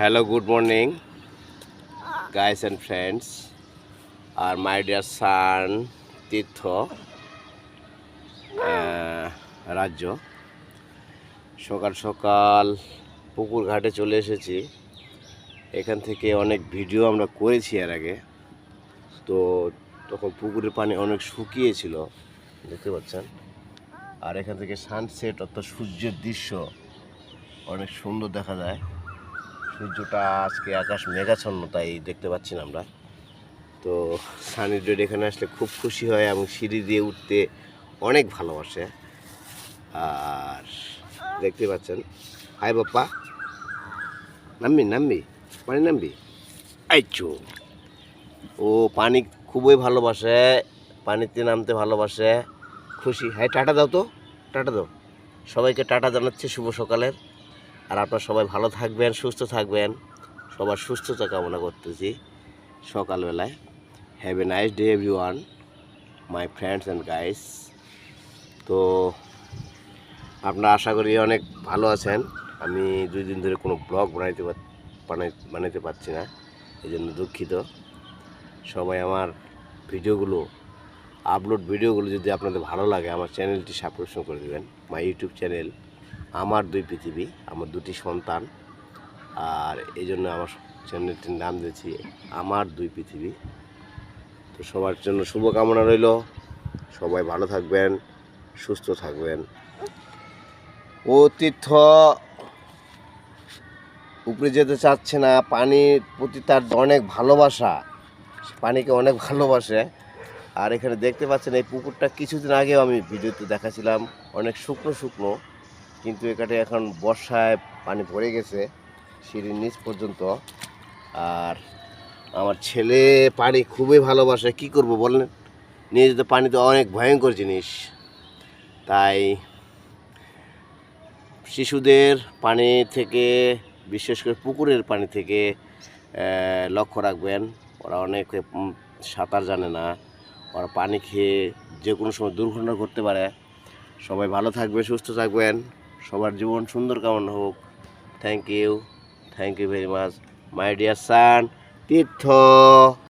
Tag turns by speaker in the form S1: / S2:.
S1: Hello, good morning, guys and friends. My dear son, Tirtho, রাজ্য সকাল সকাল পুকুর ঘাটে চলে এসেছি। এখান থেকে অনেক ভিডিও আমরা করেছি এর আগে। তো তখন পুকুরের পানি অনেক শুকিয়েছিল, দেখতে পাচ্ছেন। আর এখান থেকে সানসেট অর্থাৎ সূর্যের দৃশ্য অনেক সুন্দর দেখা যায়। সূর্যটা আজকে আকাশ মেঘাচ্ছন্ন, তাই দেখতে পাচ্ছি না আমরা। তো সানি ডেড এখানে আসলে খুব খুশি হয় এবং সিঁড়ি দিয়ে উঠতে অনেক ভালোবাসে। আর দেখতে পাচ্ছেন, হাই বাপ্পা, নামবি পানি নামবি, আইচু। ও পানি খুবই ভালোবাসে, পানিতে নামতে ভালোবাসে, খুশি। হাই টাটা দাও তো, টাটা দাও। সবাইকে টাটা জানাচ্ছি শুভ সকালের। আর আপনারা সবাই ভালো থাকবেন, সুস্থ থাকবেন, সবার সুস্থতা কামনা করতেছি সকালবেলায়। Have a nice day everyone, my friends and guys. তো আপনারা আশা করি অনেক ভালো আছেন। আমি 2 দিন ধরে কোনো ব্লগ বানাইতে পারছি না, এই জন্য দুঃখিত। সবাই আমার ভিডিওগুলো যদি আপনাদের ভালো লাগে, আমার চ্যানেলটি সাবস্ক্রাইব করে দেবেন। মাই ইউটিউব চ্যানেল আমার 2 পৃথিবী, আমার 2টি সন্তান। আর এই জন্য আমার চ্যানেলটির নাম দিয়েছি আমার 2 পৃথিবী। তো সবার জন্য শুভকামনা রইল, সবাই ভালো থাকবেন, সুস্থ থাকবেন। ও তীর্থ উপরে যেতে চাচ্ছে না, পানির প্রতি তার অনেক ভালোবাসা, পানিকে অনেক ভালোবাসে। আর এখানে দেখতে পাচ্ছেন এই পুকুরটা কিছুদিন আগেও আমি ভিডিওতে দেখাছিলাম, অনেক শুকনো, কিন্তু এখানে এখন বর্ষায় পানি ভরে গেছে সিঁড়ির নিচ পর্যন্ত। আর আমার ছেলে পানি খুবই ভালোবাসে, কি করব বলেন। নিয়ে যেতে পানি তো অনেক ভয়ঙ্কর জিনিস, তাই শিশুদের পানি থেকে, বিশেষ করে পুকুরের পানি থেকে লক্ষ্য রাখবেন। ওরা অনেক সাঁতার জানে না, ওরা পানি খেয়ে যে কোনো সময় দুর্ঘটনা ঘটতে পারে। সবাই ভালো থাকবে, সুস্থ থাকবেন, সবার জীবন সুন্দর কামনা হোক। Thank you very much, my dear son Tirtha.